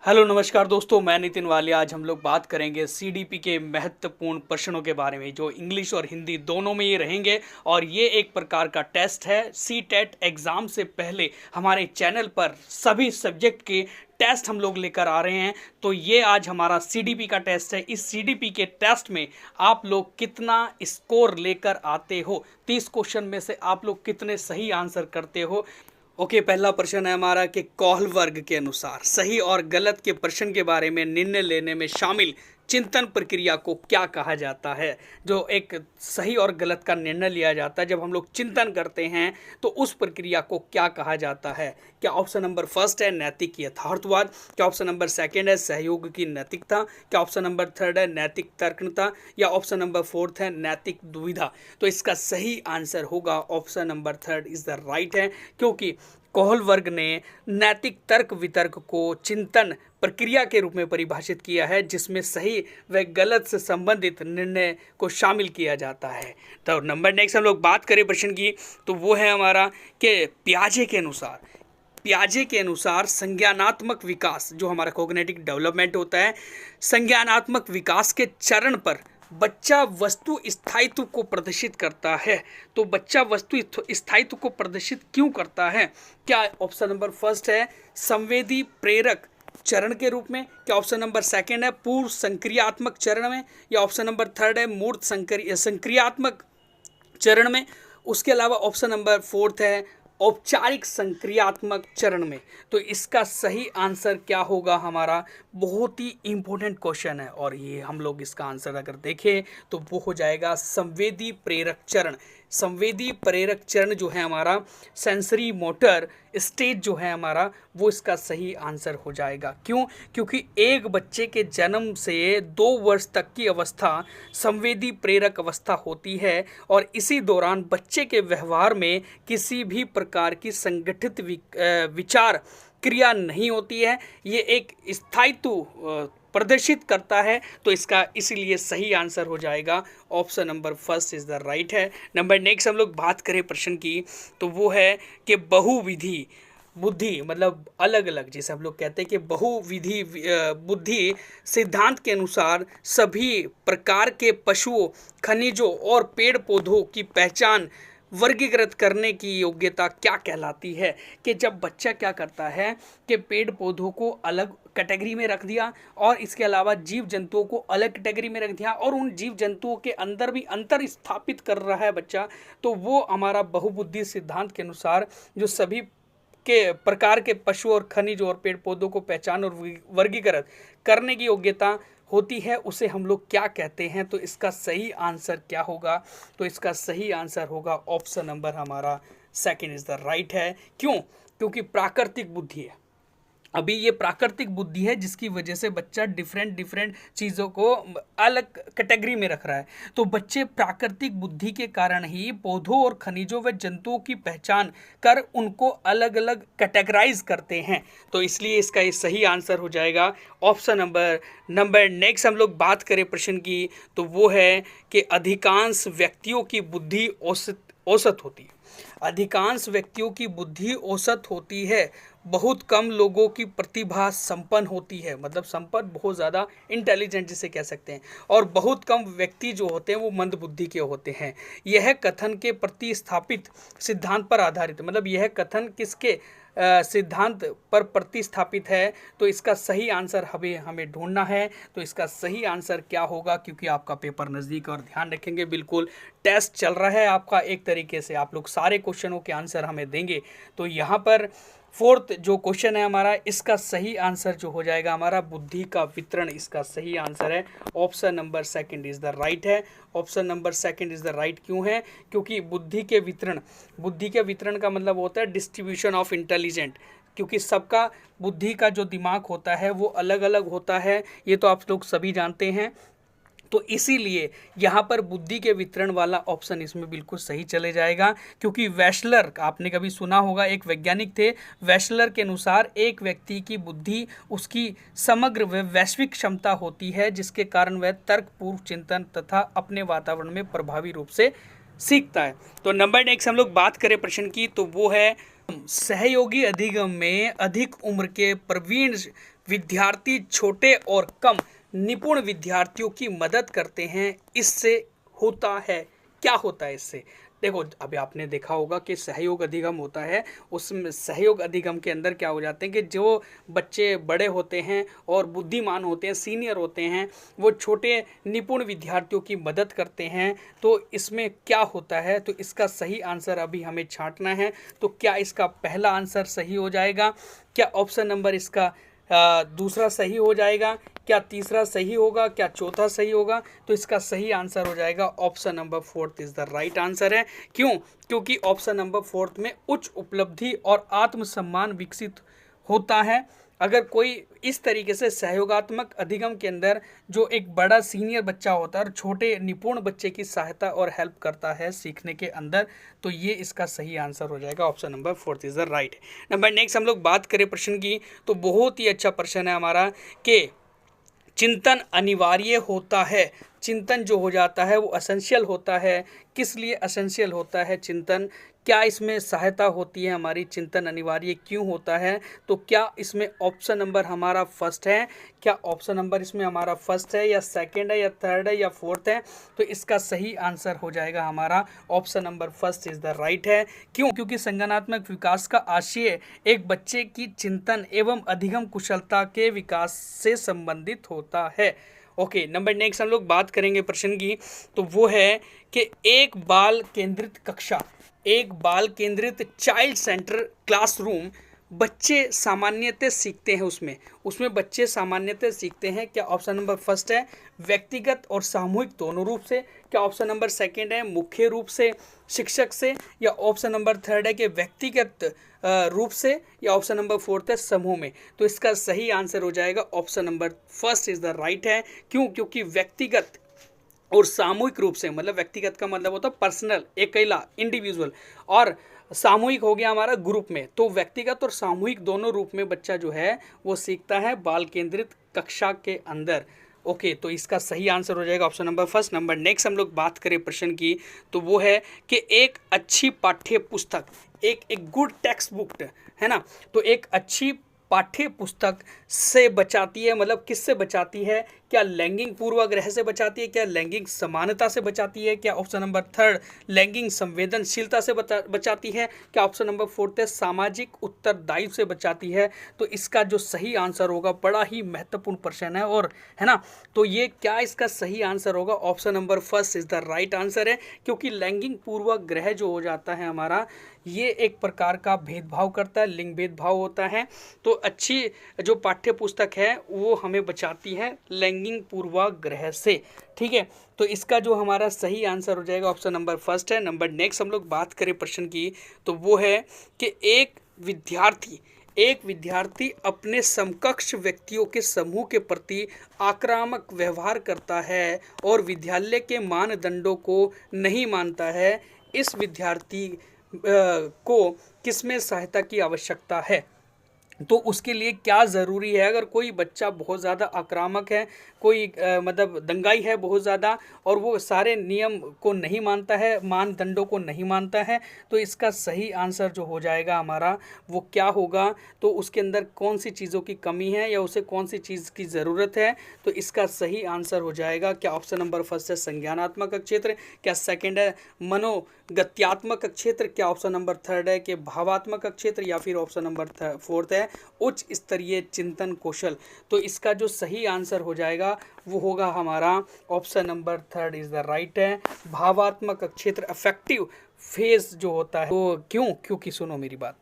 Hello नमस्कार दोस्तों, मैं नितिन वालिया। आज हम लोग बात करेंगे सीडीपी के महत्वपूर्ण प्रश्नों के बारे में जो इंग्लिश और हिंदी दोनों में ही रहेंगे। और ये एक प्रकार का टेस्ट है। सी टेट एग्ज़ाम से पहले हमारे चैनल पर सभी सब्जेक्ट के टेस्ट हम लोग लेकर आ रहे हैं। तो ये आज हमारा सीडीपी का टेस्ट है। इस सीडीपी के टेस्ट में आप लोग कितना स्कोर लेकर आते हो, 30 क्वेश्चन में से आप लोग कितने सही आंसर करते हो। ओके, पहला प्रश्न है हमारा कि कौहल वर्ग के अनुसार सही और गलत के प्रश्न के बारे में निर्णय लेने में शामिल चिंतन प्रक्रिया को क्या कहा जाता है। जो एक सही और गलत का निर्णय लिया जाता है, जब हम लोग चिंतन करते हैं तो उस प्रक्रिया को क्या कहा जाता है। क्या ऑप्शन नंबर फर्स्ट है नैतिक यथार्थवाद, क्या ऑप्शन नंबर सेकंड है सहयोग की नैतिकता, क्या ऑप्शन नंबर थर्ड है नैतिक तर्कता, या ऑप्शन नंबर फोर्थ है नैतिक दुविधा। तो इसका सही आंसर होगा option number third is the right है, क्योंकि कौहल वर्ग ने नैतिक तर्क वितर्क को चिंतन प्रक्रिया के रूप में परिभाषित किया है, जिसमें सही व गलत से संबंधित निर्णय को शामिल किया जाता है। तो नंबर नेक्स्ट हम लोग बात करें प्रश्न की, तो वो है हमारा कि पियाजे के अनुसार संज्ञानात्मक विकास, जो हमारा कॉग्निटिव डेवलपमेंट होता है, संज्ञानात्मक विकास के चरण पर बच्चा वस्तु स्थायित्व को प्रदर्शित करता है। तो बच्चा वस्तु स्थायित्व को प्रदर्शित क्यों करता है। क्या ऑप्शन नंबर फर्स्ट है संवेदी प्रेरक चरण के रूप में, क्या ऑप्शन नंबर सेकंड है पूर्व संक्रियात्मक चरण में, या ऑप्शन नंबर थर्ड है मूर्त संक्रियात्मक चरण में, उसके अलावा ऑप्शन नंबर फोर्थ है औपचारिक संक्रियात्मक चरण में। तो इसका सही आंसर क्या होगा हमारा, बहुत ही इंपॉर्टेंट क्वेश्चन है। और ये हम लोग इसका आंसर अगर देखें तो वो हो जाएगा संवेदी प्रेरक चरण। संवेदी प्रेरक चरण जो है हमारा, सेंसरी मोटर स्टेज जो है हमारा, वो इसका सही आंसर हो जाएगा। क्यों? क्योंकि एक बच्चे के जन्म से 2 वर्ष तक की अवस्था संवेदी प्रेरक अवस्था होती है, और इसी दौरान बच्चे के व्यवहार में किसी भी प्रकार की संगठित विचार क्रिया नहीं होती है। ये एक स्थायित्व प्रदर्शित करता है। तो इसका इसीलिए सही आंसर हो जाएगा option number first is the right है। नंबर नेक्स्ट हम लोग बात करें प्रश्न की, तो वो है कि बहुविधि बुद्धि, मतलब अलग अलग, जैसे हम लोग कहते हैं कि बहुविधि बुद्धि सिद्धांत के अनुसार सभी प्रकार के पशुओं, खनिजों और पेड़ पौधों की पहचान वर्गीकृत करने की योग्यता क्या कहलाती है। कि जब बच्चा क्या करता है कि पेड़ पौधों को अलग कैटेगरी में रख दिया, और इसके अलावा जीव जंतुओं को अलग कैटेगरी में रख दिया, और उन जीव जंतुओं के अंदर भी अंतर स्थापित कर रहा है बच्चा, तो वो हमारा बहुबुद्धि सिद्धांत के अनुसार जो सभी के प्रकार के पशु और खनिज और पेड़ पौधों को पहचान और वर्गीकृत करने की योग्यता होती है, उसे हम लोग क्या कहते हैं। तो इसका सही आंसर क्या होगा, तो इसका सही आंसर होगा ऑप्शन नंबर हमारा सेकंड इज द राइट है। क्यों? क्योंकि प्राकृतिक बुद्धि है। अभी ये प्राकृतिक बुद्धि है जिसकी वजह से बच्चा डिफरेंट चीज़ों को अलग कैटेगरी में रख रहा है। तो बच्चे प्राकृतिक बुद्धि के कारण ही पौधों और खनिजों व जंतुओं की पहचान कर उनको अलग अलग कैटेगराइज करते हैं। तो इसलिए इसका ये सही आंसर हो जाएगा ऑप्शन नंबर नेक्स्ट हम लोग बात करें प्रश्न की, तो वो है कि अधिकांश व्यक्तियों की बुद्धि औसत होती है। अधिकांश व्यक्तियों की बुद्धि औसत होती है, बहुत कम लोगों की प्रतिभा संपन्न होती है, मतलब संपन्न बहुत ज़्यादा इंटेलिजेंट जिसे कह सकते हैं, और बहुत कम व्यक्ति जो होते हैं वो मंद बुद्धि के होते हैं। यह कथन के प्रतिस्थापित सिद्धांत पर आधारित है, मतलब यह कथन किसके सिद्धांत पर प्रतिस्थापित है। तो इसका सही आंसर हमें ढूंढना है। तो इसका सही आंसर क्या होगा, क्योंकि आपका पेपर नज़दीक, और ध्यान रखेंगे बिल्कुल टेस्ट चल रहा है आपका, एक तरीके से आप लोग सारे क्वेश्चनों के आंसर हमें देंगे। तो यहाँ पर फोर्थ जो क्वेश्चन है हमारा, इसका सही आंसर जो हो जाएगा हमारा बुद्धि का वितरण, इसका सही आंसर है option number second is the right है। Option number second is the right क्यों है? क्योंकि बुद्धि के वितरण का मतलब होता है डिस्ट्रीब्यूशन ऑफ इंटेलिजेंट, क्योंकि सबका बुद्धि का जो दिमाग होता है वो अलग अलग होता है, ये तो आप लोग सभी जानते हैं। तो इसीलिए यहाँ पर बुद्धि के वितरण वाला ऑप्शन इसमें बिल्कुल सही चले जाएगा। क्योंकि वेशलर, आपने कभी सुना होगा, एक वैज्ञानिक थे, वेशलर के अनुसार एक व्यक्ति की बुद्धि उसकी समग्र व वैश्विक क्षमता होती है, जिसके कारण वह तर्कपूर्व चिंतन तथा अपने वातावरण में प्रभावी रूप से सीखता है। तो नंबर नेक्स्ट हम लोग बात करें प्रश्न की, तो वो है सहयोगी अधिगम में अधिक उम्र के प्रवीण विद्यार्थी छोटे और कम निपुण विद्यार्थियों की मदद करते हैं, इससे होता है क्या होता है इससे? देखो, अभी आपने देखा होगा कि सहयोग अधिगम होता है, उसमें सहयोग अधिगम के अंदर क्या हो जाते हैं कि जो बच्चे बड़े होते हैं और बुद्धिमान होते हैं, सीनियर होते हैं, वो छोटे निपुण विद्यार्थियों की मदद करते हैं। तो इसमें क्या होता है, तो इसका सही आंसर अभी हमें छांटना है। तो क्या इसका पहला आंसर सही हो जाएगा? क्या ऑप्शन नंबर इसका दूसरा सही हो जाएगा? क्या तीसरा सही होगा? क्या चौथा सही होगा? तो इसका सही आंसर हो जाएगा option number fourth is the right answer है। क्यों? क्योंकि ऑप्शन नंबर फोर्थ में उच्च उपलब्धि और आत्मसम्मान विकसित होता है। अगर कोई इस तरीके से सहयोगात्मक अधिगम के अंदर जो एक बड़ा सीनियर बच्चा होता है और छोटे निपुण बच्चे की सहायता और हेल्प करता है सीखने के अंदर, तो ये इसका सही आंसर हो जाएगा। Option number fourth is the right. Number next हम लोग बात करें प्रश्न की, तो बहुत ही अच्छा प्रश्न है हमारा कि चिंतन अनिवार्य होता है। चिंतन जो हो जाता है वो असेंशियल होता है। किस लिए असेंशियल होता है चिंतन? क्या इसमें सहायता होती है हमारी? चिंतन अनिवार्य क्यों होता है? तो क्या इसमें ऑप्शन नंबर हमारा फर्स्ट है? क्या ऑप्शन नंबर इसमें हमारा फर्स्ट है या सेकंड है या थर्ड है या फोर्थ है? तो इसका सही आंसर हो जाएगा हमारा option number first is the right है। क्यों? क्योंकि संज्ञानात्मक विकास का आशय एक बच्चे की चिंतन एवं अधिगम कुशलता के विकास से संबंधित होता है। ओके, नंबर नेक्स्ट हम लोग बात करेंगे प्रश्न की, तो वो है कि एक बाल केंद्रित कक्षा, एक बाल केंद्रित चाइल्ड सेंटर क्लासरूम बच्चे सामान्यतः सीखते हैं, उसमें बच्चे सामान्यतः सीखते हैं। क्या ऑप्शन नंबर फर्स्ट है व्यक्तिगत और सामूहिक दोनों रूप से? क्या ऑप्शन नंबर सेकंड है मुख्य रूप से शिक्षक से? या ऑप्शन नंबर थर्ड है कि व्यक्तिगत रूप से? या ऑप्शन नंबर फोर्थ है समूह में? तो इसका सही आंसर हो जाएगा option number first is the right है। क्यों? क्योंकि व्यक्तिगत और सामूहिक रूप से, मतलब व्यक्तिगत का मतलब होता है पर्सनल, अकेला, इंडिविजुअल, और सामूहिक हो गया हमारा ग्रुप में। तो व्यक्तिगत और सामूहिक दोनों रूप में बच्चा जो है वो सीखता है बाल केंद्रित कक्षा के अंदर। ओके, तो इसका सही आंसर हो जाएगा option number first. Number next हम लोग बात करें प्रश्न की, तो वो है कि एक अच्छी पाठ्य पुस्तक, एक गुड टेक्स्ट बुक है ना, तो एक अच्छी पाठ्य पुस्तक से बचाती है, मतलब किससे बचाती है? क्या लैंगिक पूर्वाग्रह से बचाती है? क्या लैंगिक समानता से बचाती है? क्या ऑप्शन नंबर थर्ड लैंगिक संवेदनशीलता से बचाती है? क्या ऑप्शन नंबर फोर्थ है सामाजिक उत्तरदायित्व से बचाती है? तो इसका जो सही आंसर होगा, बड़ा ही महत्वपूर्ण प्रश्न है और है ना, तो ये क्या इसका सही आंसर होगा? Option number first is the right answer है। क्योंकि लैंगिक पूर्वाग्रह जो हो जाता है हमारा, ये एक प्रकार का भेदभाव करता है, लिंग भेदभाव होता है। तो अच्छी जो पाठ्य पुस्तक है वो हमें बचाती है लैंगिक पूर्वाग्रह से। ठीक है, तो इसका जो हमारा सही आंसर हो जाएगा ऑप्शन नंबर फर्स्ट है। नंबर नेक्स्ट हम लोग बात करें प्रश्न की, तो वो है कि एक विद्यार्थी अपने समकक्ष व्यक्तियों के समूह के प्रति आक्रामक व्यवहार करता है और विद्यालय के मानदंडों को नहीं मानता है। इस विद्यार्थी को किसमें सहायता की आवश्यकता है? तो उसके लिए क्या ज़रूरी है? अगर कोई बच्चा बहुत ज़्यादा आक्रामक है, कोई मतलब दंगाई है बहुत ज़्यादा, और वो सारे नियम को नहीं मानता है, मानदंडों को नहीं मानता है, तो इसका सही आंसर जो हो जाएगा हमारा वो क्या होगा? तो उसके अंदर कौन सी चीज़ों की कमी है या उसे कौन सी चीज़ की ज़रूरत है? तो इसका सही आंसर हो जाएगा, क्या ऑप्शन नंबर फर्स्ट है संज्ञानात्मक क्षेत्र? क्या सेकेंड है मनोगत्यात्मक क्षेत्र? क्या ऑप्शन नंबर थर्ड है कि भावात्मक क्षेत्र? या फिर ऑप्शन नंबर फोर्थ है उच्च स्तरीय चिंतन कौशल? तो इसका जो सही आंसर हो जाएगा वो होगा हमारा option number third is the right है, भावात्मक क्षेत्र, अफेक्टिव फेज जो होता है। तो क्योंकि सुनो मेरी बात,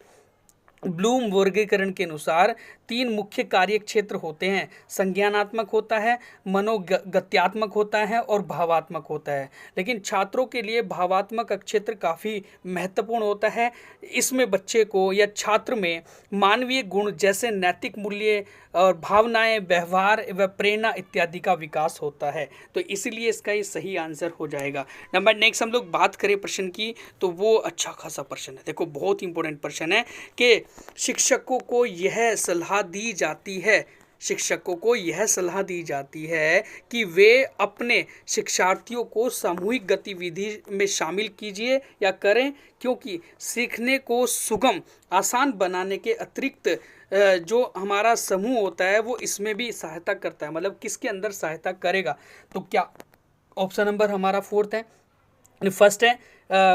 ब्लूम वर्गीकरण के अनुसार 3 मुख्य कार्य क्षेत्र होते हैं, संज्ञानात्मक होता है, मनोगत्यात्मक होता है और भावात्मक होता है। लेकिन छात्रों के लिए भावात्मक क्षेत्र काफ़ी महत्वपूर्ण होता है। इसमें बच्चे को या छात्र में मानवीय गुण जैसे नैतिक मूल्य और भावनाएं, व्यवहार व प्रेरणा इत्यादि का विकास होता है। तो इसीलिए इसका ये सही आंसर हो जाएगा। नंबर नेक्स्ट हम लोग बात करें प्रश्न की, तो वो अच्छा खासा प्रश्न है। देखो, बहुत इंपॉर्टेंट प्रश्न है कि शिक्षकों को यह सलाह दी जाती है कि वे अपने शिक्षार्थियों को सामूहिक गतिविधि में शामिल कीजिए या करें, क्योंकि सीखने को सुगम, आसान बनाने के अतिरिक्त जो हमारा समूह होता है वो इसमें भी सहायता करता है, मतलब किसके अंदर सहायता करेगा, तो क्या ऑप्शन नंबर हमारा फोर्थ है, फर्स्ट है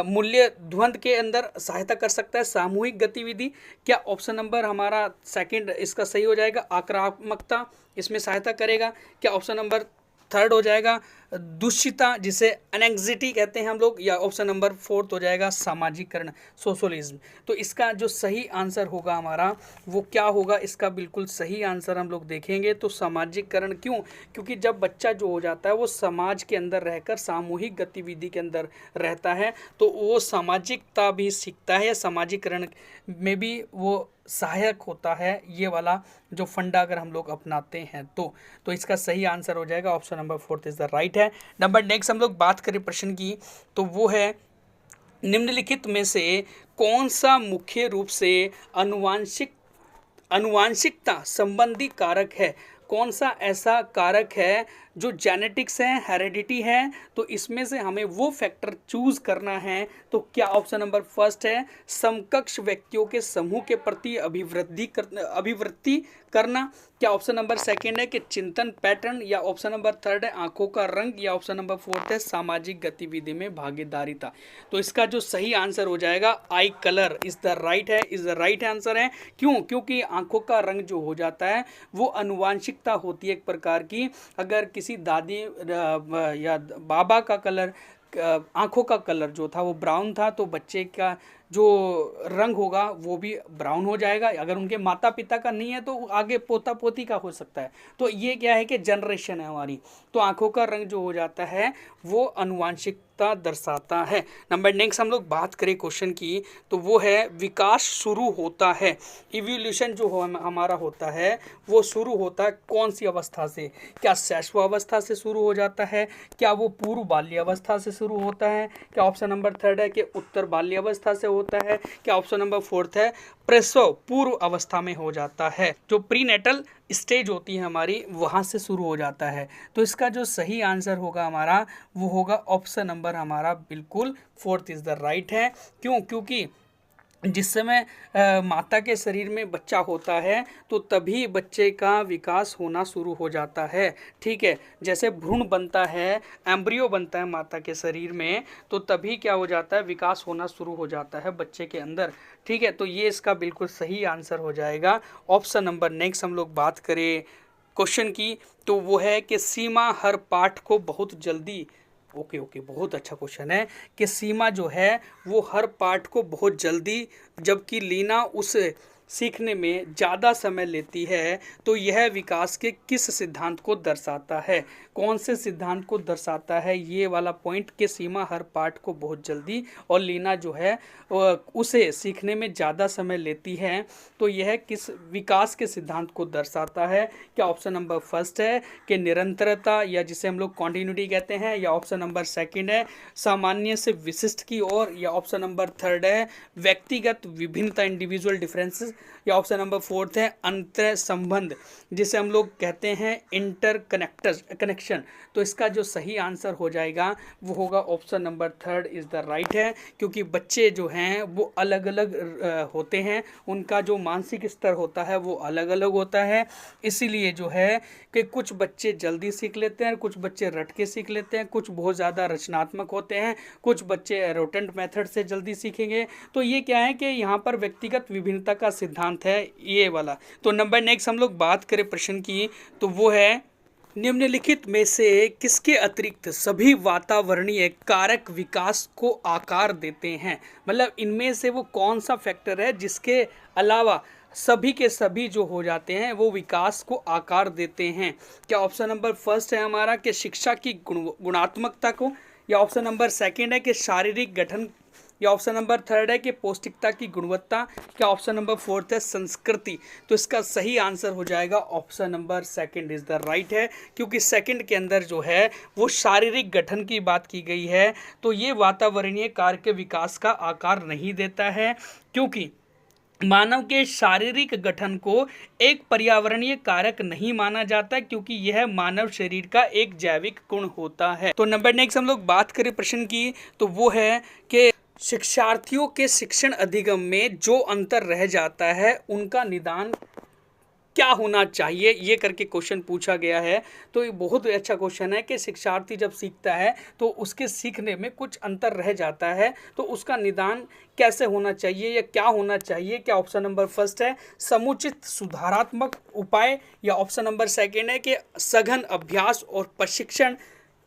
मूल्य द्वंद के अंदर सहायता कर सकता है सामूहिक गतिविधि। क्या ऑप्शन नंबर हमारा सेकंड इसका सही हो जाएगा, आक्रामकता इसमें सहायता करेगा। क्या ऑप्शन नंबर थर्ड हो जाएगा दुष्चिता, जिसे एनेक्सिटी कहते हैं हम लोग, या ऑप्शन नंबर फोर्थ हो जाएगा सामाजिकरण, सोशलिज्म। तो इसका जो सही आंसर होगा हमारा वो क्या होगा, इसका बिल्कुल सही आंसर हम लोग देखेंगे तो सामाजिकरण। क्यों? क्योंकि जब बच्चा जो हो जाता है वो समाज के अंदर रहकर सामूहिक गतिविधि के अंदर रहता है तो वो सामाजिकता भी सीखता है, या सामाजिकरण में भी वो सहायक होता है, ये वाला जो फंडा अगर हम लोग अपनाते हैं तो इसका सही आंसर हो जाएगा option number fourth is the right है। नंबर नेक्स्ट हम लोग बात करें प्रश्न की, तो वो है निम्नलिखित में से कौन सा मुख्य रूप से अनुवांशिकता संबंधी कारक है। कौन सा ऐसा कारक है जो जेनेटिक्स है, हेरेडिटी है, तो इसमें से हमें वो फैक्टर चूज करना है। तो क्या ऑप्शन नंबर फर्स्ट है समकक्ष व्यक्तियों के समूह के प्रति अभिवृत्ति करना। क्या ऑप्शन नंबर सेकंड है कि चिंतन पैटर्न, या ऑप्शन नंबर थर्ड है आंखों का रंग, या ऑप्शन नंबर फोर्थ है सामाजिक गतिविधि में भागीदारिता। तो इसका जो सही आंसर हो जाएगा आई colour is the right answer है। क्यों? क्योंकि आंखों का रंग जो हो जाता है वो अनुवांशिकता होती है एक प्रकार की। अगर किसी दादी या बाबा का कलर, आंखों का कलर जो था वो ब्राउन था, तो बच्चे का जो रंग होगा वो भी ब्राउन हो जाएगा। अगर उनके माता पिता का नहीं है तो आगे पोता पोती का हो सकता है। तो ये क्या है कि जनरेशन है हमारी, तो आंखों का रंग जो हो जाता है वो अनुवांशिकता दर्शाता है। नंबर नेक्स्ट हम लोग बात करें क्वेश्चन की, तो वो है विकास शुरू होता है, इवोल्यूशन जो हमारा होता है वो शुरू होता है कौन सी अवस्था से। क्या शैशवावस्था से शुरू हो जाता है, क्या वो पूर्व बाल्यावस्था से शुरू होता है, क्या ऑप्शन नंबर थर्ड है कि उत्तर बाल्यावस्था से होता है, क्या ऑप्शन नंबर फोर्थ है प्रसव पूर्व अवस्था में हो जाता है, जो प्रीनेटल स्टेज होती है हमारी वहाँ से शुरू हो जाता है। तो इसका जो सही आंसर होगा हमारा वो होगा ऑप्शन नंबर हमारा बिल्कुल फोर्थ इज द राइट है। क्यों? क्योंकि जिस समय माता के शरीर में बच्चा होता है तो तभी बच्चे का विकास होना शुरू हो जाता है। ठीक है, जैसे भ्रूण बनता है, एम्ब्रियो बनता है माता के शरीर में, तो तभी क्या हो जाता है विकास होना शुरू हो जाता है बच्चे के अंदर। ठीक है, तो ये इसका बिल्कुल सही आंसर हो जाएगा ऑप्शन नंबर। नेक्स्ट हम लोग बात करें क्वेश्चन की, तो वो है कि सीमा हर पाठ को बहुत जल्दी, ओके बहुत अच्छा क्वेश्चन है कि सीमा जो है वो हर पाठ को बहुत जल्दी, जबकि लीना उस सीखने में ज़्यादा समय लेती है, तो यह विकास के किस सिद्धांत को दर्शाता है। कौन से सिद्धांत को दर्शाता है ये वाला पॉइंट कि सीमा हर पाठ को बहुत जल्दी और लीना जो है उसे सीखने में ज़्यादा समय लेती है, तो यह किस विकास के सिद्धांत को दर्शाता है। क्या ऑप्शन नंबर फर्स्ट है कि निरंतरता, या जिसे हम लोग कॉन्टिन्यूटी कहते हैं, या ऑप्शन नंबर सेकंड है सामान्य से विशिष्ट की ओर, या ऑप्शन नंबर थर्ड है व्यक्तिगत विभिन्नता इंडिविजुअल डिफरेंसेस, या ऑप्शन नंबर फोर्थ है अंतर संबंध जिसे हम लोग कहते हैं इंटर कनेक्शन। तो इसका जो सही आंसर हो जाएगा वो होगा option number third is the right है। क्योंकि बच्चे जो हैं वो अलग अलग होते हैं, उनका जो मानसिक स्तर होता है वो अलग अलग होता है, इसीलिए जो है कि कुछ बच्चे जल्दी सीख लेते हैं, कुछ बच्चे रट के सीख लेते हैं, कुछ बहुत ज़्यादा रचनात्मक होते हैं, कुछ बच्चे एरोटेंट मेथड से जल्दी सीखेंगे। तो ये क्या है कि यहाँ पर व्यक्तिगत विभिन्नता का सिद्धांत है ये वाला। तो नंबर नेक्स्ट हम लोग बात करें प्रश्न की, तो वो है निम्नलिखित में से किसके अतिरिक्त सभी वातावरणीय कारक विकास को आकार देते हैं। मतलब इनमें से वो कौन सा फैक्टर है जिसके अलावा सभी के सभी जो हो जाते हैं वो विकास को आकार देते हैं। क्या ऑप्शन नंबर फर्स्ट है हमारा कि शिक्षा की गुणात्मकता को, या ऑप्शन नंबर सेकंड है कि शारीरिक गठन, या ऑप्शन नंबर थर्ड है कि पौष्टिकता की गुणवत्ता, क्या ऑप्शन नंबर फोर्थ है संस्कृति। तो इसका सही आंसर हो जाएगा option number second is the right है। क्योंकि सेकंड के अंदर जो है वो शारीरिक गठन की बात की गई है, तो ये वातावरणीय कार्य के विकास का आकार नहीं देता है, क्योंकि मानव के शारीरिक गठन को एक पर्यावरणीय कारक नहीं माना जाता, क्योंकि यह मानव शरीर का एक जैविक गुण होता है। तो नंबर नेक्स्ट हम लोग बात करें प्रश्न की, तो वो है कि शिक्षार्थियों के शिक्षण अधिगम में जो अंतर रह जाता है उनका निदान क्या होना चाहिए, ये करके क्वेश्चन पूछा गया है। तो ये बहुत अच्छा क्वेश्चन है कि शिक्षार्थी जब सीखता है तो उसके सीखने में कुछ अंतर रह जाता है, तो उसका निदान कैसे होना चाहिए या क्या होना चाहिए। क्या ऑप्शन नंबर फर्स्ट है समुचित सुधारात्मक उपाय, या ऑप्शन नंबर सेकंड है कि सघन अभ्यास और प्रशिक्षण,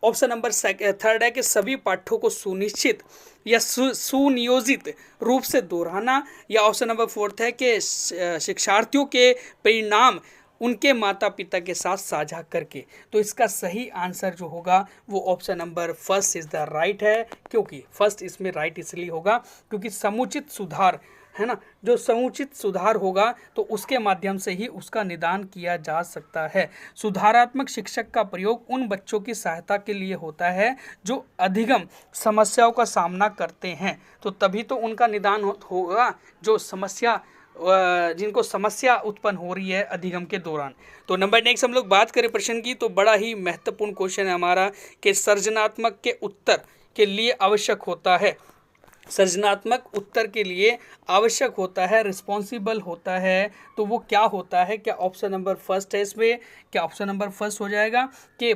ऑप्शन नंबर थर्ड है कि सभी पाठों को सुनिश्चित या सुनियोजित रूप से दोहराना, या ऑप्शन नंबर फोर्थ है कि शिक्षार्थियों के परिणाम उनके माता पिता के साथ साझा करके। तो इसका सही आंसर जो होगा वो option number first is the right है, क्योंकि फर्स्ट इसमें राइट इसलिए होगा क्योंकि समुचित सुधार है ना, जो समुचित सुधार होगा तो उसके माध्यम से ही उसका निदान किया जा सकता है। सुधारात्मक शिक्षक का प्रयोग उन बच्चों की सहायता के लिए होता है जो अधिगम समस्याओं का सामना करते हैं, तो तभी तो उनका निदान होगा जो जिनको समस्या उत्पन्न हो रही है अधिगम के दौरान। तो नंबर नेक्स्ट हम लोग बात करें प्रश्न की, तो बड़ा ही महत्वपूर्ण क्वेश्चन है हमारा कि सृजनात्मक के उत्तर के लिए आवश्यक होता है, सृजनात्मक उत्तर के लिए आवश्यक होता है, रिस्पॉन्सिबल होता है, तो वो क्या होता है। क्या ऑप्शन नंबर फर्स्ट है इसमें, क्या ऑप्शन नंबर फर्स्ट हो जाएगा कि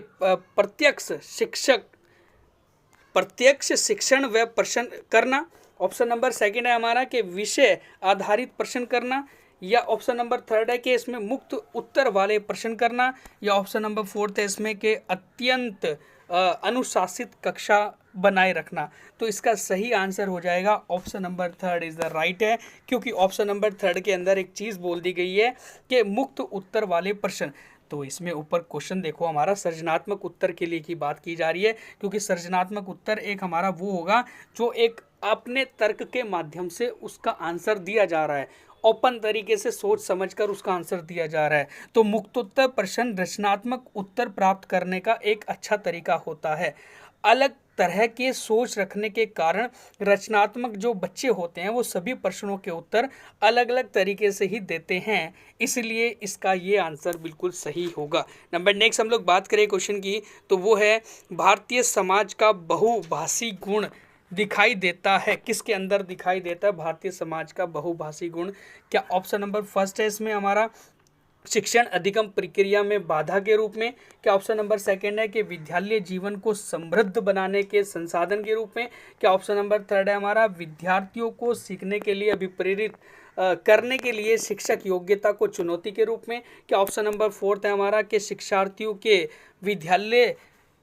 प्रत्यक्ष शिक्षण व प्रश्न करना, ऑप्शन नंबर सेकंड है हमारा कि विषय आधारित प्रश्न करना, या ऑप्शन नंबर थर्ड है कि इसमें मुक्त उत्तर वाले प्रश्न करना, या ऑप्शन नंबर फोर्थ है इसमें कि अत्यंत अनुशासित कक्षा बनाए रखना। तो इसका सही आंसर हो जाएगा option number third is the right है, क्योंकि ऑप्शन नंबर थर्ड के अंदर एक चीज़ बोल दी गई है कि मुक्त उत्तर वाले प्रश्न। तो इसमें ऊपर क्वेश्चन देखो हमारा सृजनात्मक उत्तर के लिए की बात की जा रही है, क्योंकि सृजनात्मक उत्तर एक हमारा वो होगा जो एक अपने तर्क के माध्यम से उसका आंसर दिया जा रहा है, ओपन तरीके से सोच समझकर उसका आंसर दिया जा रहा है। तो मुक्तोत्तर प्रश्न रचनात्मक उत्तर प्राप्त करने का एक अच्छा तरीका होता है। अलग तरह के सोच रखने के कारण रचनात्मक जो बच्चे होते हैं वो सभी प्रश्नों के उत्तर अलग अलग तरीके से ही देते हैं, इसलिए इसका ये आंसर बिल्कुल सही होगा। नंबर नेक्स्ट हम लोग बात करें क्वेश्चन की, तो वो है भारतीय समाज का बहुभाषी गुण दिखाई देता है, किसके अंदर दिखाई देता है भारतीय समाज का बहुभाषी गुण। क्या ऑप्शन नंबर फर्स्ट है इसमें हमारा शिक्षण अधिगम प्रक्रिया में बाधा के रूप में, क्या ऑप्शन नंबर सेकंड है कि विद्यालय जीवन को समृद्ध बनाने के संसाधन के रूप में, क्या ऑप्शन नंबर थर्ड है हमारा विद्यार्थियों को सीखने के लिए अभिप्रेरित करने के लिए शिक्षक योग्यता को चुनौती के रूप में, क्या ऑप्शन नंबर फोर्थ है हमारा कि शिक्षार्थियों के विद्यालय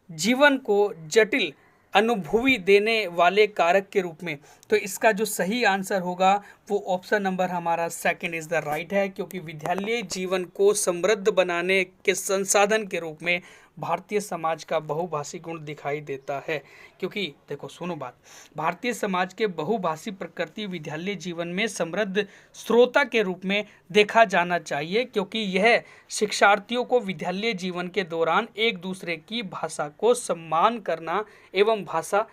जीवन को जटिल अनुभूति देने वाले कारक के रूप में। तो इसका जो सही आंसर होगा वो ऑप्शन नंबर हमारा सेकंड इज द राइट है, क्योंकि विद्यालय जीवन को समृद्ध बनाने के संसाधन के रूप में भारतीय समाज का बहुभाषी गुण दिखाई देता है। क्योंकि देखो सुनो बात, भारतीय समाज के बहुभाषी प्रकृति विद्यालय जीवन में समृद्ध श्रोता के रूप में देखा जाना चाहिए, क्योंकि यह शिक्षार्थियों को विद्यालय जीवन के दौरान एक दूसरे की भाषा को सम्मान करना एवं भाषा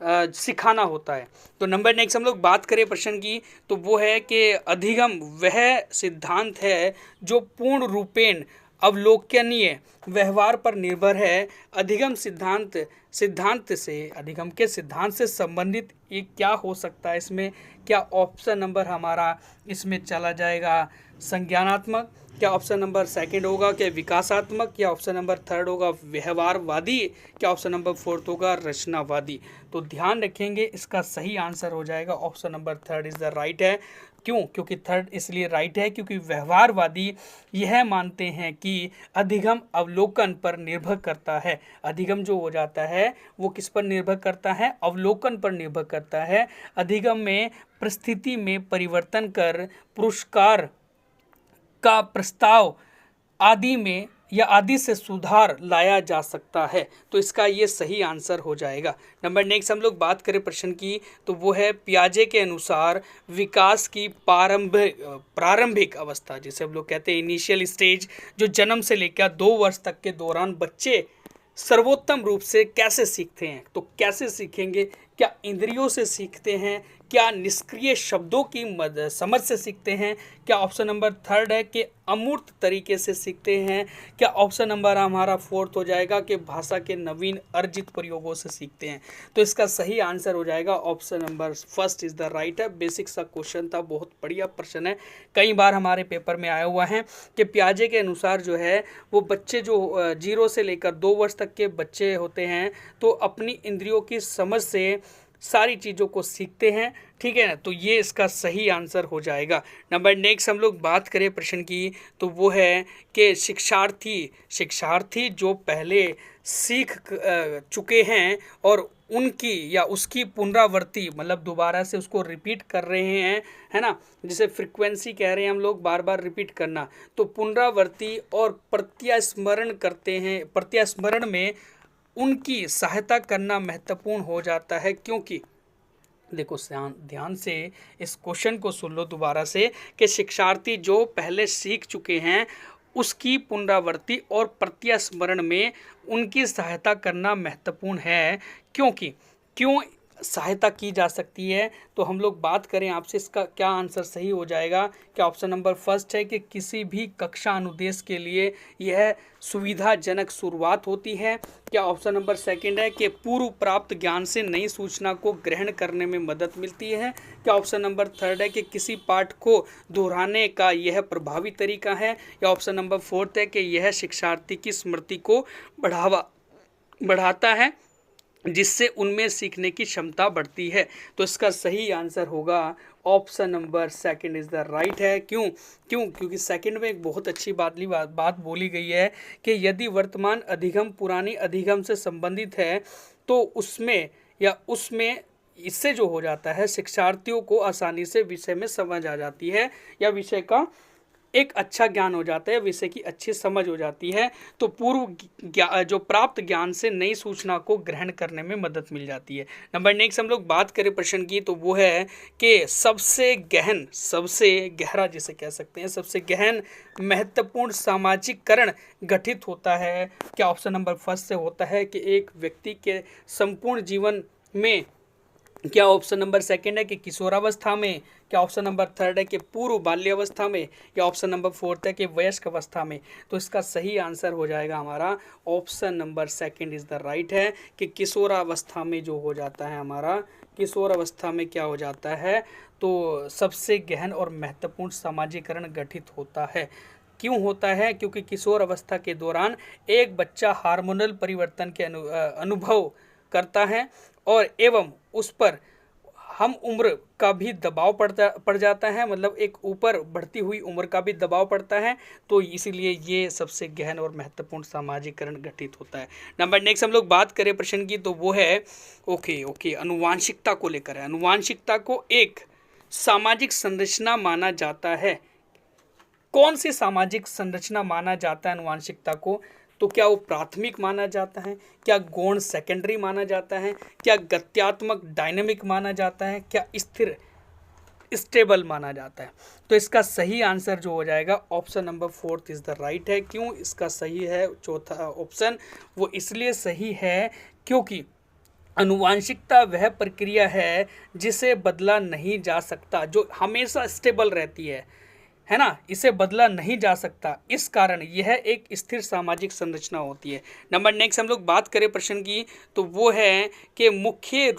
सिखाना होता है। तो नंबर नेक्स्ट हम लोग बात करें प्रश्न की, तो वो है कि अधिगम वह सिद्धांत है जो पूर्ण रूपेण अवलोकनीय व्यवहार पर निर्भर है। अधिगम सिद्धांत से अधिगम के सिद्धांत से संबंधित ये क्या हो सकता है इसमें, क्या ऑप्शन नंबर हमारा इसमें चला जाएगा संज्ञानात्मक, क्या ऑप्शन नंबर सेकंड होगा क्या विकासात्मक, क्या ऑप्शन नंबर थर्ड होगा व्यवहारवादी, क्या ऑप्शन नंबर फोर्थ होगा रचनावादी। तो ध्यान रखेंगे इसका सही आंसर हो जाएगा option number third is the right है। क्यों, क्योंकि थर्ड इसलिए राइट है क्योंकि व्यवहारवादी यह मानते हैं कि अधिगम अवलोकन पर निर्भर करता है। अधिगम जो हो जाता है वो किस पर निर्भर करता है, अवलोकन पर निर्भर करता है। अधिगम में परिस्थिति में परिवर्तन कर पुरस्कार का प्रस्ताव आदि में या आदि से सुधार लाया जा सकता है। तो इसका ये सही आंसर हो जाएगा। नंबर नेक्स्ट हम लोग बात करें प्रश्न की, तो वो है पियाजे के अनुसार विकास की प्रारंभिक अवस्था, जिसे हम लोग कहते हैं इनिशियल स्टेज, जो जन्म से लेकर 2 वर्ष तक के दौरान बच्चे सर्वोत्तम रूप से कैसे सीखते हैं। तो कैसे सीखेंगे, क्या इंद्रियों से सीखते हैं, क्या निष्क्रिय शब्दों की समझ से सीखते हैं? क्या ऑप्शन नंबर थर्ड है कि अमूर्त तरीके से सीखते हैं? क्या ऑप्शन नंबर हमारा फोर्थ हो जाएगा कि भाषा के नवीन अर्जित प्रयोगों से सीखते हैं? तो इसका सही आंसर हो जाएगा option number first is the right है। बेसिक सा क्वेश्चन था, बहुत बढ़िया प्रश्न है, कई बार हमारे पेपर में आया हुआ है कि पियाजे के अनुसार जो है वो बच्चे जो 0 से लेकर 2 वर्ष तक के बच्चे होते हैं तो अपनी इंद्रियों की समझ से सारी चीज़ों को सीखते हैं, ठीक है ना। तो ये इसका सही आंसर हो जाएगा। नंबर नेक्स्ट हम लोग बात करें प्रश्न की, तो वो है कि शिक्षार्थी जो पहले सीख चुके हैं और उनकी या उसकी पुनरावृत्ति, मतलब दोबारा से उसको रिपीट कर रहे हैं, है ना, जिसे फ्रिक्वेंसी कह रहे हैं हम लोग, बार बार रिपीट करना। तो पुनरावृत्ति और प्रत्यास्मरण करते हैं, प्रत्यास्मरण में उनकी सहायता करना महत्वपूर्ण हो जाता है, क्योंकि देखो ध्यान से इस क्वेश्चन को सुन लो दोबारा से कि शिक्षार्थी जो पहले सीख चुके हैं उसकी पुनरावृत्ति और प्रत्यास्मरण में उनकी सहायता करना महत्वपूर्ण है, क्योंकि क्यों सहायता की जा सकती है। तो हम लोग बात करें आपसे, इसका क्या आंसर सही हो जाएगा? क्या ऑप्शन नंबर फर्स्ट है कि किसी भी कक्षा अनुदेश के लिए यह सुविधाजनक शुरुआत होती है? क्या ऑप्शन नंबर सेकंड है कि पूर्व प्राप्त ज्ञान से नई सूचना को ग्रहण करने में मदद मिलती है? क्या ऑप्शन नंबर थर्ड है कि किसी पाठ को दोहराने का यह प्रभावी तरीका है? या ऑप्शन नंबर फोर्थ है कि यह शिक्षार्थी की स्मृति को बढ़ाता है जिससे उनमें सीखने की क्षमता बढ़ती है? तो इसका सही आंसर होगा option number second is the right है। क्योंकि सेकंड में एक बहुत अच्छी बात बोली गई है कि यदि वर्तमान अधिगम पुरानी अधिगम से संबंधित है तो उसमें इससे जो हो जाता है शिक्षार्थियों को आसानी से विषय में समझ आ जाती है या विषय का एक अच्छा ज्ञान हो जाता है, विषय की अच्छी समझ हो जाती है। तो जो प्राप्त ज्ञान से नई सूचना को ग्रहण करने में मदद मिल जाती है। नंबर नेक्स्ट हम लोग बात करें प्रश्न की, तो वो है कि सबसे गहरा जिसे कह सकते हैं, सबसे गहन महत्वपूर्ण सामाजिकरण गठित होता है? क्या ऑप्शन नंबर फर्स्ट से होता है कि एक व्यक्ति के संपूर्ण जीवन में? क्या ऑप्शन नंबर सेकंड है कि किशोरावस्था में? क्या ऑप्शन नंबर थर्ड है कि पूर्व बाल्यावस्था में? या ऑप्शन नंबर फोर्थ है कि वयस्क अवस्था में? तो इसका सही आंसर हो जाएगा हमारा option number second is the right है कि किशोरावस्था में जो हो जाता है हमारा, किशोरावस्था में क्या हो जाता है, तो सबसे गहन और महत्वपूर्ण सामाजिकरण गठित होता है। क्यों होता है? क्योंकि किशोर अवस्था के दौरान एक बच्चा हार्मोनल परिवर्तन के अनुभव करता है और एवं उस पर हम उम्र का भी दबाव पड़ जाता है, मतलब एक ऊपर बढ़ती हुई उम्र का भी दबाव पड़ता है। तो इसीलिए ये सबसे गहन और महत्वपूर्ण सामाजिकरण गठित होता है। नंबर नेक्स्ट हम लोग बात करें प्रश्न की, तो वो है ओके अनुवांशिकता को लेकर है। अनुवांशिकता को एक सामाजिक संरचना माना जाता है। कौन सी सामाजिक संरचना माना जाता है अनुवांशिकता को? तो क्या वो प्राथमिक माना जाता है? क्या गौण सेकेंडरी माना जाता है? क्या गत्यात्मक डायनेमिक माना जाता है? क्या स्थिर स्टेबल माना जाता है? तो इसका सही आंसर जो हो जाएगा option number fourth is the right है। क्यों इसका सही है चौथा ऑप्शन? वो इसलिए सही है क्योंकि अनुवांशिकता वह प्रक्रिया है जिसे बदला नहीं जा सकता, जो हमेशा स्टेबल रहती है ना, इसे बदला नहीं जा सकता। इस कारण यह एक स्थिर सामाजिक संरचना होती है। नंबर नेक्स्ट हम लोग बात करें प्रश्न की, तो वो है कि मुख्य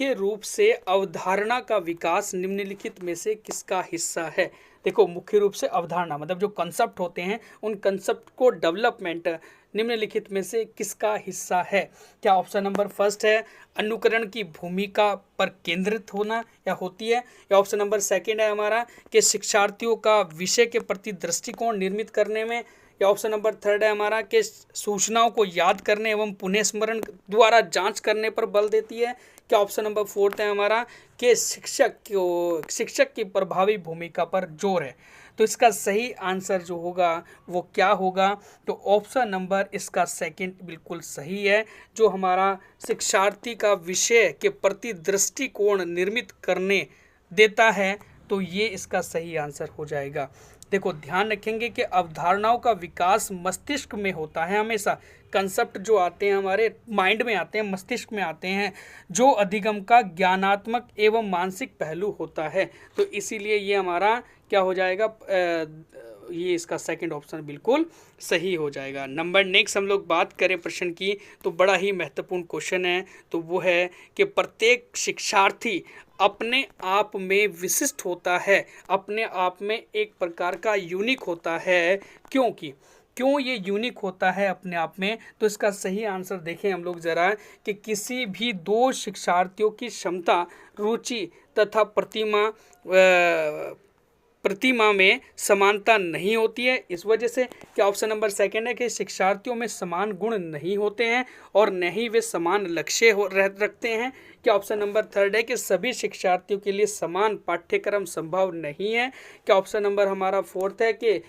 रूप से अवधारणा का विकास निम्नलिखित में से किसका हिस्सा है? देखो, मुख्य रूप से अवधारणा मतलब जो कंसेप्ट होते हैं, उन कंसेप्ट को डेवलपमेंट निम्नलिखित में से किसका हिस्सा है? क्या ऑप्शन नंबर फर्स्ट है अनुकरण की भूमिका पर केंद्रित होना या होती है? या ऑप्शन नंबर सेकंड है हमारा कि शिक्षार्थियों का विषय के प्रति दृष्टिकोण निर्मित करने में? या ऑप्शन नंबर थर्ड है हमारा कि सूचनाओं को याद करने एवं पुनः स्मरण द्वारा जांच करने पर बल देती है? क्या ऑप्शन नंबर फोर्थ है हमारा कि शिक्षक की प्रभावी भूमिका पर जोर है? तो इसका सही आंसर जो होगा वो क्या होगा? तो ऑप्शन नंबर इसका सेकंड बिल्कुल सही है, जो हमारा शिक्षार्थी का विषय के प्रति दृष्टिकोण निर्मित करने देता है। तो ये इसका सही आंसर हो जाएगा। देखो ध्यान रखेंगे कि अवधारणाओं का विकास मस्तिष्क में होता है हमेशा। कंसेप्ट जो आते हैं हमारे माइंड में आते हैं, मस्तिष्क में आते हैं, जो अधिगम का ज्ञानात्मक एवं मानसिक पहलू होता है। तो इसीलिए ये हमारा क्या हो जाएगा, ये इसका सेकंड ऑप्शन बिल्कुल सही हो जाएगा। नंबर नेक्स्ट हम लोग बात करें प्रश्न की, तो बड़ा ही महत्वपूर्ण क्वेश्चन है, तो वो है कि प्रत्येक शिक्षार्थी अपने आप में विशिष्ट होता है, अपने आप में एक प्रकार का यूनिक होता है। क्यों ये यूनिक होता है अपने आप में, तो इसका सही आंसर देखें हम लोग ज़रा कि किसी भी दो शिक्षार्थियों की क्षमता, रुचि तथा प्रतिमा में समानता नहीं होती है। इस वजह से क्या ऑप्शन नंबर सेकंड है कि शिक्षार्थियों में समान गुण नहीं होते हैं और न ही वे समान लक्ष्य रखते हैं। क्या ऑप्शन नंबर थर्ड है कि सभी शिक्षार्थियों के लिए समान पाठ्यक्रम संभव नहीं है। क्या ऑप्शन नंबर हमारा फोर्थ है कि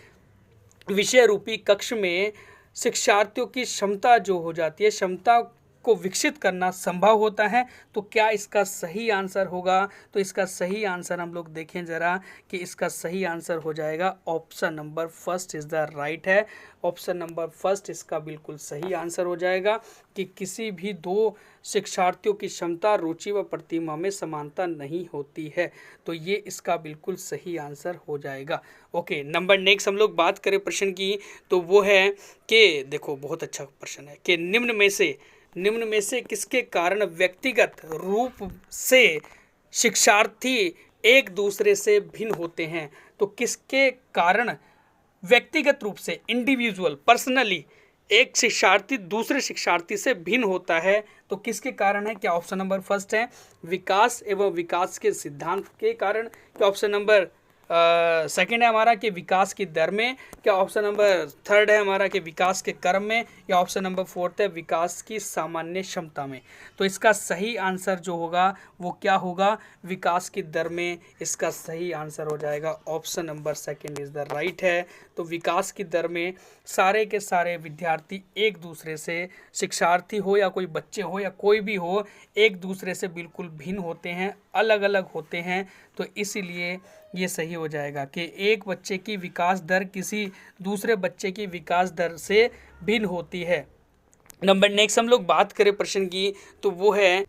विषय रूपी कक्ष में शिक्षार्थियों की क्षमता जो हो जाती है, क्षमता को विकसित करना संभव होता है। तो क्या इसका सही आंसर होगा, तो इसका सही आंसर हम लोग देखें ज़रा कि इसका सही आंसर हो जाएगा option number first is the right है। ऑप्शन नंबर फर्स्ट इसका बिल्कुल सही आंसर हो जाएगा कि किसी भी दो शिक्षार्थियों की क्षमता, रुचि व प्रतिमा में समानता नहीं होती है। तो ये इसका बिल्कुल सही आंसर हो जाएगा। ओके, नंबर नेक्स्ट हम लोग बात करें प्रश्न की, तो वो है कि देखो बहुत अच्छा प्रश्न है कि निम्न में से किसके कारण व्यक्तिगत रूप से शिक्षार्थी एक दूसरे से भिन्न होते हैं। तो किसके कारण व्यक्तिगत रूप से, इंडिविजुअल पर्सनली एक शिक्षार्थी दूसरे शिक्षार्थी से भिन्न होता है, तो किसके कारण है। क्या ऑप्शन नंबर फर्स्ट है विकास एवं विकास के सिद्धांत के कारण। क्या ऑप्शन नंबर सेकंड है हमारा कि विकास की दर में। क्या ऑप्शन नंबर थर्ड है हमारा कि विकास के क्रम में। या ऑप्शन नंबर फोर्थ है विकास की सामान्य क्षमता में। तो इसका सही आंसर जो होगा वो क्या होगा, विकास की दर में। इसका सही आंसर हो जाएगा option number second is the right है। तो विकास की दर में सारे के सारे विद्यार्थी एक दूसरे से, शिक्षार्थी हो या कोई बच्चे हो या कोई भी हो, एक दूसरे से बिल्कुल भिन्न होते हैं, अलग अलग होते हैं। तो इसीलिए ये सही हो जाएगा कि एक बच्चे की विकास दर किसी दूसरे बच्चे की विकास दर से भिन्न होती है। नंबर नेक्स्ट हम लोग बात करें प्रश्न की, तो वो है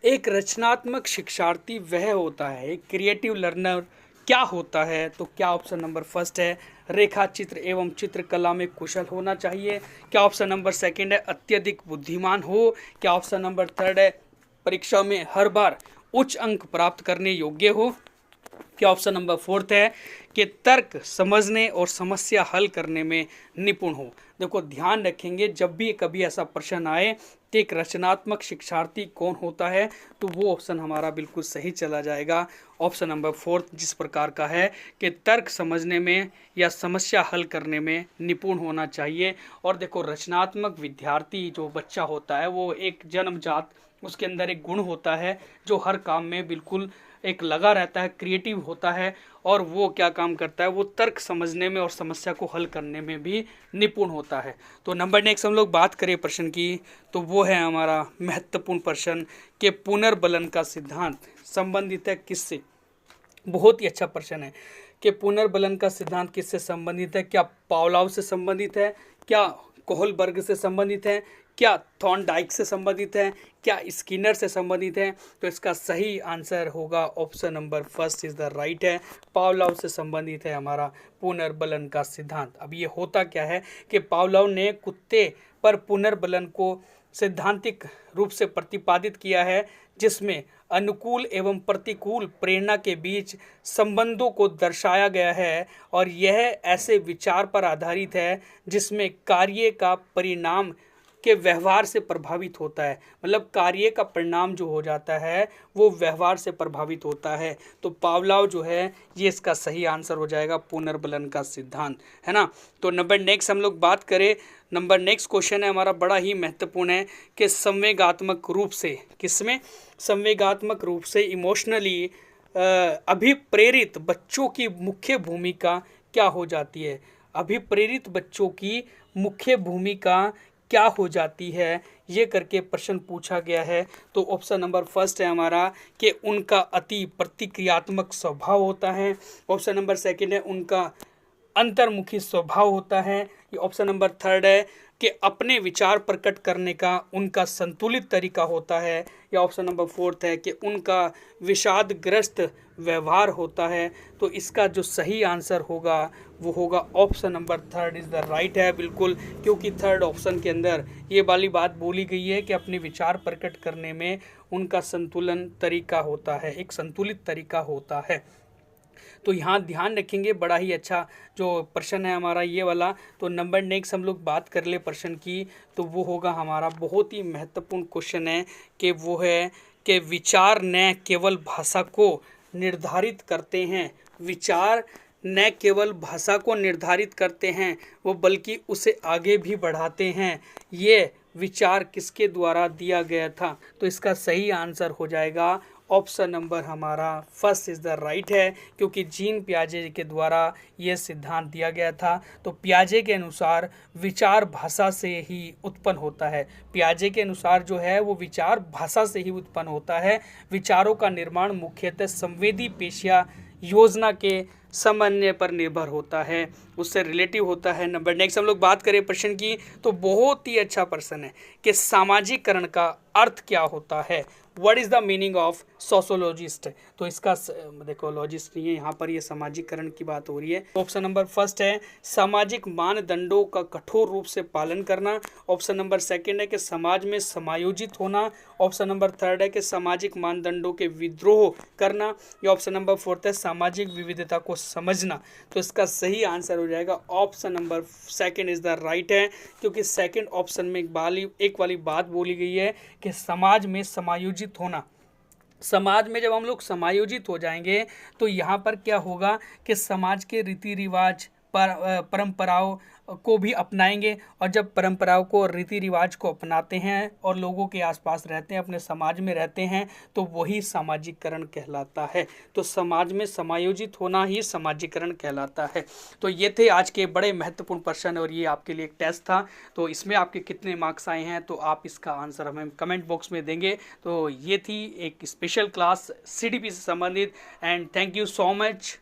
एक रचनात्मक शिक्षार्थी वह होता है, क्रिएटिव लर्नर क्या होता है। तो क्या ऑप्शन नंबर फर्स्ट है रेखा चित्र एवं चित्रकला में कुशल होना चाहिए। क्या ऑप्शन नंबर सेकंड है अत्यधिक बुद्धिमान हो। क्या ऑप्शन नंबर थर्ड है परीक्षा में हर बार उच्च अंक प्राप्त करने योग्य हो। क्या ऑप्शन नंबर फोर्थ है कि तर्क समझने और समस्या हल करने में निपुण हो। देखो ध्यान रखेंगे जब भी कभी ऐसा प्रश्न आए कि एक रचनात्मक शिक्षार्थी कौन होता है, तो वो ऑप्शन हमारा बिल्कुल सही चला जाएगा। ऑप्शन नंबर फोर्थ जिस प्रकार का है कि तर्क समझने में या समस्या हल करने में निपुण होना चाहिए। और देखो रचनात्मक विद्यार्थी जो बच्चा होता है वो एक जन्मजात, उसके अंदर एक गुण होता है जो हर काम में बिल्कुल एक लगा रहता है, क्रिएटिव होता है, और वो क्या काम करता है, वो तर्क समझने में और समस्या को हल करने में भी निपुण होता है। तो नंबर नेक्स्ट हम लोग बात करें प्रश्न की, तो वो है हमारा महत्वपूर्ण प्रश्न कि पुनर्बलन का सिद्धांत संबंधित है किससे। बहुत ही अच्छा प्रश्न है कि पुनर्बलन का सिद्धांत किससे संबंधित है। क्या पावलोव से संबंधित है, क्या कोहलबर्ग से संबंधित है, क्या थॉर्नडाइक से संबंधित है, क्या स्किनर से संबंधित है। तो इसका सही आंसर होगा option number first is the right है। पावलोव से संबंधित है हमारा पुनर्बलन का सिद्धांत। अब ये होता क्या है कि पावलोव ने कुत्ते पर पुनर्बलन को सैद्धांतिक रूप से प्रतिपादित किया है, जिसमें अनुकूल एवं प्रतिकूल प्रेरणा के बीच संबंधों को दर्शाया गया है। और यह ऐसे विचार पर आधारित है जिसमें कार्य का परिणाम के व्यवहार से प्रभावित होता है, मतलब कार्य का परिणाम जो हो जाता है वो व्यवहार से प्रभावित होता है। तो पावलोव जो है ये इसका सही आंसर हो जाएगा पुनर्बलन का सिद्धांत, है ना। तो नंबर नेक्स्ट हम लोग बात करें, नंबर नेक्स्ट क्वेश्चन है हमारा बड़ा ही महत्वपूर्ण है कि संवेगात्मक रूप से, किसमें, संवेगात्मक रूप से इमोशनली अभिप्रेरित बच्चों की मुख्य भूमिका क्या हो जाती है। अभिप्रेरित बच्चों की मुख्य भूमिका क्या हो जाती है, ये करके प्रश्न पूछा गया है। तो ऑप्शन नंबर फर्स्ट है हमारा कि उनका अति प्रतिक्रियात्मक स्वभाव होता है। ऑप्शन नंबर सेकंड है उनका अंतर्मुखी स्वभाव होता है। ये ऑप्शन नंबर थर्ड है कि अपने विचार प्रकट करने का उनका संतुलित तरीका होता है। या ऑप्शन नंबर फोर्थ है कि उनका विषादग्रस्त व्यवहार होता है। तो इसका जो सही आंसर होगा वो होगा option number third is the right है, बिल्कुल, क्योंकि थर्ड ऑप्शन के अंदर ये वाली बात बोली गई है कि अपने विचार प्रकट करने में उनका संतुलन तरीका होता है, एक संतुलित तरीका होता है। तो यहाँ ध्यान रखेंगे, बड़ा ही अच्छा जो प्रश्न है हमारा ये वाला। तो नंबर नेक्स्ट हम लोग बात कर ले प्रश्न की, तो वो होगा हमारा बहुत ही महत्वपूर्ण क्वेश्चन है कि वो है कि विचार न केवल भाषा को निर्धारित करते हैं, विचार न केवल भाषा को निर्धारित करते हैं वो बल्कि उसे आगे भी बढ़ाते हैं। ये विचार किसके द्वारा दिया गया था? तो इसका सही आंसर हो जाएगा ऑप्शन नंबर हमारा फर्स्ट इज़ द राइट है, क्योंकि जीन पियाजे के द्वारा ये सिद्धांत दिया गया था। तो पियाजे के अनुसार विचार भाषा से ही उत्पन्न होता है। पियाजे के अनुसार जो है वो विचार भाषा से ही उत्पन्न होता है। विचारों का निर्माण मुख्यतः संवेदी पेशिया योजना के समन्वय पर निर्भर होता है, उससे रिलेटिव होता है। नंबर नेक्स्ट हम लोग बात करें प्रश्न की, तो बहुत ही अच्छा प्रश्न है कि सामाजिकरण का अर्थ क्या होता है? What is the meaning of sociologist? तो इसका देखो लॉजिस्ट नहीं है, यहाँ पर ये सामाजिकरण की बात हो रही है। ऑप्शन नंबर फर्स्ट है सामाजिक मानदंडों का कठोर रूप से पालन करना। ऑप्शन नंबर सेकंड है कि समाज में समायोजित होना। ऑप्शन नंबर थर्ड है कि सामाजिक मानदंडों के विद्रोह करना। या ऑप्शन नंबर फोर्थ है सामाजिक विविधता को समझना। तो इसका सही आंसर हो जाएगा option number second is the right है, क्योंकि सेकंड ऑप्शन में एक वाली बात बोली गई है कि समाज में समायोजित होना। समाज में जब हम लोग समायोजित हो जाएंगे तो यहाँ पर क्या होगा कि समाज के रीति रिवाज परंपराओं को भी अपनाएंगे, और जब परंपराओं को रीति रिवाज को अपनाते हैं और लोगों के आसपास रहते हैं, अपने समाज में रहते हैं, तो वही सामाजिकरण कहलाता है। तो समाज में समायोजित होना ही सामाजिकरण कहलाता है। तो ये थे आज के बड़े महत्वपूर्ण प्रश्न, और ये आपके लिए एक टेस्ट था। तो इसमें आपके कितने मार्क्स आए हैं तो आप इसका आंसर हमें कमेंट बॉक्स में देंगे। तो ये थी एक स्पेशल क्लास CDP से संबंधित, and thank you so much.